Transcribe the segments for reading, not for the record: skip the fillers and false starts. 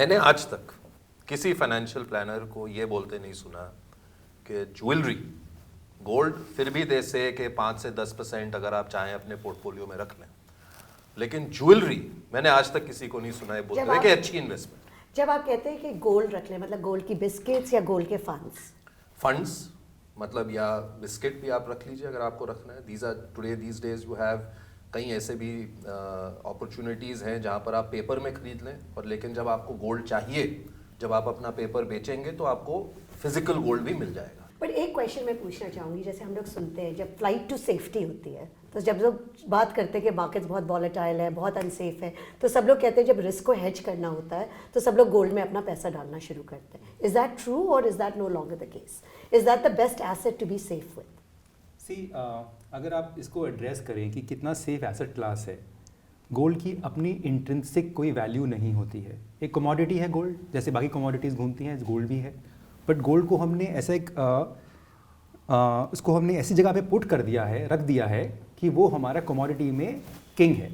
मैंने आज तक किसी फाइनेंशियल प्लानर को ये बोलते नहीं सुना कि ज्वेलरी गोल्ड फिर भी दे से कि 5 से 10% अगर आप चाहें अपने पोर्टफोलियो में रख लें, लेकिन ज्वेलरी मैंने आज तक किसी को नहीं सुना है बोलते हैं कि अच्छी इन्वेस्टमेंट। जब आप कहते हैं कि गोल्ड रख लें, मतलब गोल्ड की बिस्किट्स या गोल्ड के फंड्स मतलब या बिस्किट भी आप रख लीजिए अगर आपको रखना है। दीज डेज यू हैव कई ऐसे भी अपॉर्चुनिटीज़ हैं जहाँ पर आप पेपर में खरीद लें, और लेकिन जब आपको गोल्ड चाहिए, जब आप अपना पेपर बेचेंगे तो आपको फिजिकल गोल्ड भी मिल जाएगा। बट एक क्वेश्चन मैं पूछना चाहूँगी, जैसे हम लोग सुनते हैं जब फ्लाइट टू सेफ्टी होती है, तो जब लोग बात करते हैं कि मार्केट्स बहुत वॉलेटाइल है, बहुत अनसेफ है, तो सब लोग कहते हैं जब रिस्क को हेज करना होता है तो सब लोग गोल्ड में अपना पैसा डालना शुरू करते हैं। इज दैट ट्रू और is that no longer the case? Is that the best asset to be safe with? अगर आप इसको एड्रेस करें कि कितना सेफ एसेट क्लास है, गोल्ड की अपनी इंट्रिंसिक कोई वैल्यू नहीं होती है। एक कमोडिटी है गोल्ड, जैसे बाकी कमोडिटीज़ घूमती हैं, गोल्ड भी है। बट गोल्ड को हमने ऐसा उसको हमने ऐसी जगह पे पुट कर दिया है, रख दिया है कि वो हमारा कमोडिटी में किंग है।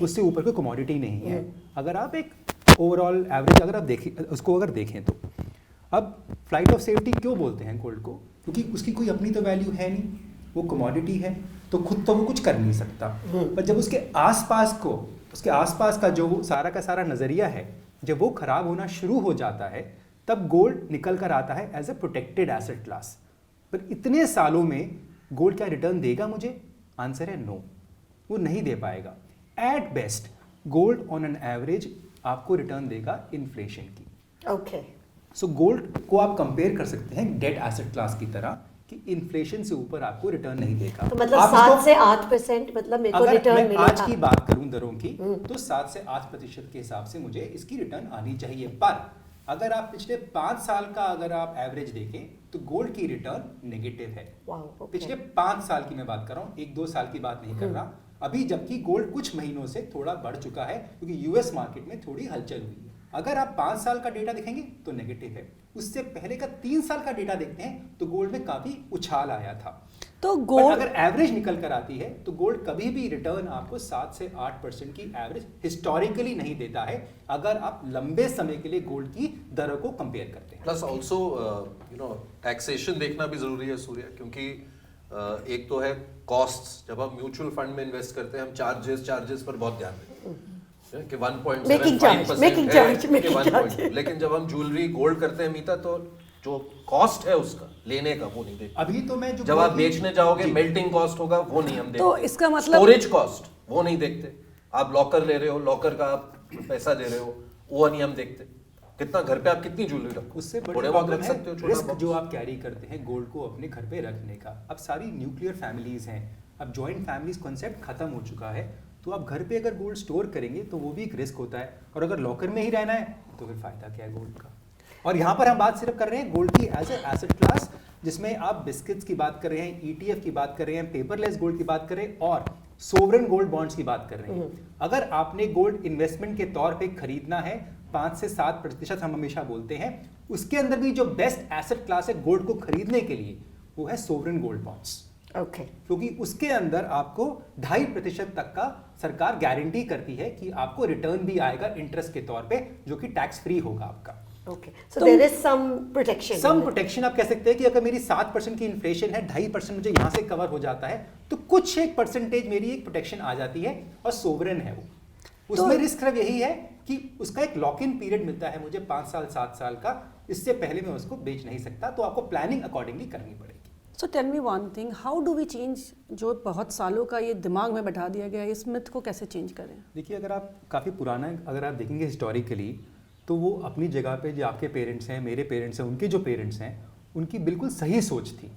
उससे ऊपर कोई कमोडिटी नहीं है। अगर आप एक ओवरऑल एवरेज अगर आप देखें उसको, अगर देखें तो अब फ्लाइट ऑफ सेफ्टी क्यों बोलते हैं गोल्ड को? क्योंकि उसकी कोई अपनी तो वैल्यू है नहीं, वो कमोडिटी है, तो खुद तो वो कुछ कर नहीं सकता। पर जब उसके आसपास का जो सारा का सारा नज़रिया है, जब वो खराब होना शुरू हो जाता है, तब गोल्ड निकल कर आता है as a protected asset class. पर इतने सालों में गोल्ड क्या रिटर्न देगा मुझे? आंसर है नो, वो नहीं दे पाएगा। At best gold on an average आपको रिटर्न देगा इन्फ्लेशन की। ओके, सो गोल्ड को आप कंपेयर कर सकते हैं डेट एसेट क्लास की तरह कि इन्फ्लेशन से ऊपर आपको रिटर्न नहीं देगा। तो मतलब 7 से 8% मतलब मेरे को रिटर्न अगर मिलेगा। आज की बात करूं दरों की, तो 7 से 8% के हिसाब से मुझे इसकी रिटर्न आनी चाहिए। पर अगर आप पिछले 5 साल का अगर आप एवरेज देखें तो गोल्ड की रिटर्न नेगेटिव है। पिछले 5 साल की मैं बात कर रहा हूं, 1-2 साल की बात नहीं कर रहा अभी, जबकि गोल्ड कुछ महीनों से थोड़ा बढ़ चुका है क्योंकि यूएस मार्केट में थोड़ी हलचल हुई है। अगर आप 5 साल का डेटा देखेंगे तो नेगेटिव है। उससे पहले का 3 साल का डेटा देखते हैं तो गोल्ड में काफी उछाल आया था। तो गोल्ड अगर एवरेज निकल कर आती है तो गोल्ड कभी भी रिटर्न आपको 7 से 8% की एवरेज हिस्टोरिकली नहीं देता है, अगर आप लंबे समय के लिए गोल्ड की दरों को कंपेयर करते हैं। प्लस ऑल्सो टैक्सेशन देखना भी जरूरी है सूर्य, क्योंकि एक तो है कॉस्ट्स। जब हम म्यूचुअल फंड में इन्वेस्ट करते हैं हम चार्जेस पर बहुत ध्यान देते हैं कि 1.75% है, लेकिन जब हम ज्वेलरी गोल्ड करते हैं मीता, तो जो कॉस्ट है उसका लेने का वो नहीं देखते। अभी तो मैं जो जब आप बेचने जाओगे मेल्टिंग कॉस्ट होगा, वो नहीं हम देखते। तो इसका मतलब स्टोरेज कॉस्ट वो नहीं देखते। आप लॉकर ले रहे हो, लॉकर का आप पैसा दे रहे हो, वो नहीं हम देखते। कितना घर पे आप कितनी ज्वेलरी रखो, उससे बड़े बहुत रख सकते हो, रिस्क जो आप कैरी करते हैं गोल्ड को अपने घर पे रखने का। अब सारी न्यूक्लियर फैमिलीज हैं, अब जॉइंट फैमिलीज कॉन्सेप्ट खत्म हो चुका है, तो आप घर पे अगर गोल्ड स्टोर करेंगे तो वो भी एक रिस्क होता है। और अगर लॉकर में ही रहना है तो फिर फायदा क्या है गोल्ड का? और यहाँ पर हम बात सिर्फ कर रहे हैं गोल्ड की एज ए एसेट क्लास, जिसमें आप बिस्किट्स की बात कर रहे हैं, ईटीएफ की बात कर रहे हैं, पेपरलेस गोल्ड की बात कर रहे हैं और सोवरेन गोल्ड बॉन्ड्स की बात कर रहे हैं। अगर आपने गोल्ड इन्वेस्टमेंट के तौर पे खरीदना है 5 से 7% हम हमेशा बोलते हैं, उसके अंदर भी जो बेस्ट एसेट क्लास है गोल्ड को खरीदने के लिए वो है सोवरेन गोल्ड बॉन्ड्स। क्योंकि उसके अंदर आपको 2.5% तक का सरकार गारंटी करती है कि आपको रिटर्न भी आएगा इंटरेस्ट के तौर पे, जो कि टैक्स फ्री होगा आपका। So there is some protection. Some protection आप कह सकते हैं कि अगर मेरी 7% की इन्फ्लेशन है, 2.5% मुझे यहाँ से कवर हो जाता है, तो कुछ एक परसेंटेज मेरी एक प्रोटेक्शन आ जाती है, और सोवरेन है वो। उसमें रिस्क सिर्फ यही है कि उसका एक लॉक इन पीरियड मिलता है मुझे 5 साल 7 साल का, इससे पहले मैं उसको बेच नहीं सकता, तो आपको प्लानिंग अकॉर्डिंगली करनी पड़ेगी। So tell me one thing, how do we change जो बहुत सालों का ये दिमाग में बैठा दिया गया है, इस मिथ को कैसे चेंज करें? देखिए, अगर आप काफ़ी पुराना अगर आप देखेंगे हिस्टोरिकली, तो वो अपनी जगह पे जो आपके पेरेंट्स हैं, मेरे पेरेंट्स हैं, उनके जो पेरेंट्स हैं, उनकी बिल्कुल सही सोच थी,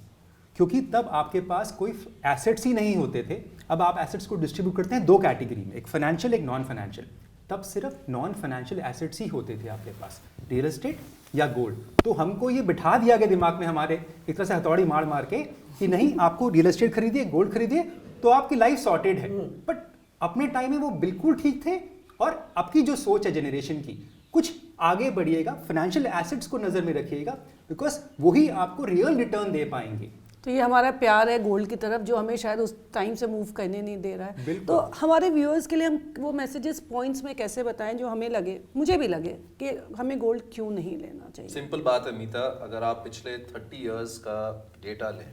क्योंकि तब आपके पास कोई एसेट्स ही नहीं होते थे। अब आप एसेट्स को डिस्ट्रीब्यूट करते हैं 2 कैटेगरी में, एक फाइनेंशियल एक नॉन फाइनेंशियल। तब सिर्फ नॉन फाइनेंशियल एसेट्स ही होते थे आपके पास, रियल एस्टेट या गोल्ड। तो हमको ये बिठा दिया गया दिमाग में हमारे, एक तरह से हथौड़ी मार मार के, कि नहीं आपको रियल एस्टेट खरीदिए, गोल्ड खरीदिए, तो आपकी लाइफ सॉर्टेड है। बट अपने टाइम में वो बिल्कुल ठीक थे, और आपकी जो सोच है जनरेशन की, कुछ आगे बढ़िएगा, फाइनेंशियल एसेट्स को नजर में रखिएगा, बिकॉज वही आपको रियल रिटर्न दे पाएंगे। तो ये हमारा प्यार है गोल्ड की तरफ जो हमें शायद उस टाइम से मूव करने नहीं दे रहा है। बिल्कुल। तो हमारे व्यूअर्स के लिए हम वो मैसेजेस पॉइंट्स में कैसे बताएं जो हमें लगे, मुझे भी लगे कि हमें गोल्ड क्यों नहीं लेना चाहिए। सिंपल बात है मीता, अगर आप पिछले 30 इयर्स का डेटा लें,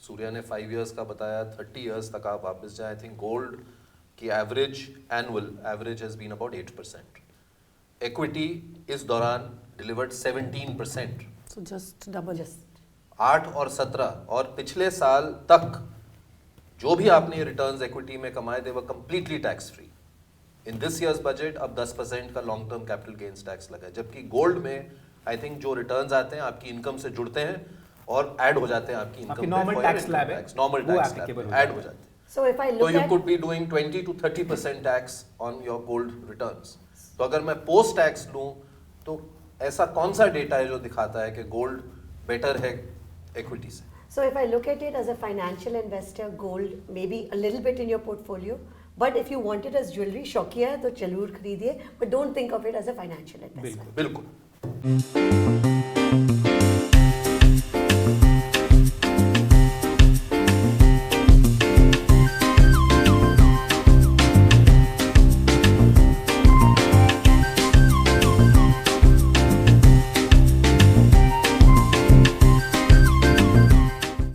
सूर्या ने 5 इयर्स का बताया, 30 इयर्स तक आप वापस जाएं, आई थिंक गोल्ड की annual average has been about 8%। Equity इस दौरान डिलीवर्ड 17%। So just double. 8 और 17 और पिछले साल तक जो भी आपने रिटर्न्स इक्विटी में कमाए थे वो completely tax free. In this years budget अब 10% का long term capital gains tax लगा है, जबकि गोल्ड में आई थिंक जो रिटर्न्स आते हैं आपकी इनकम से जुड़ते हैं और ऐड हो जाते हैं आपकी इनकम normal tax slab है, नॉर्मल वो टैक्स applicable हो ऐड जाता हो है। जाते हैं। So if I तो look you at could be doing 20 to 30% tax on your gold returns. तो अगर मैं पोस्ट टैक्स लूं तो ऐसा कौन सा डेटा है जो दिखाता है कि गोल्ड बेटर है इक्विटी से? So if I look at it as a financial investor, gold may be a little bit in your portfolio, but if you want it as jewelry, शौकिया है तो जरूर खरीदिए, but don't think of it as a financial investment. बिल्कुल।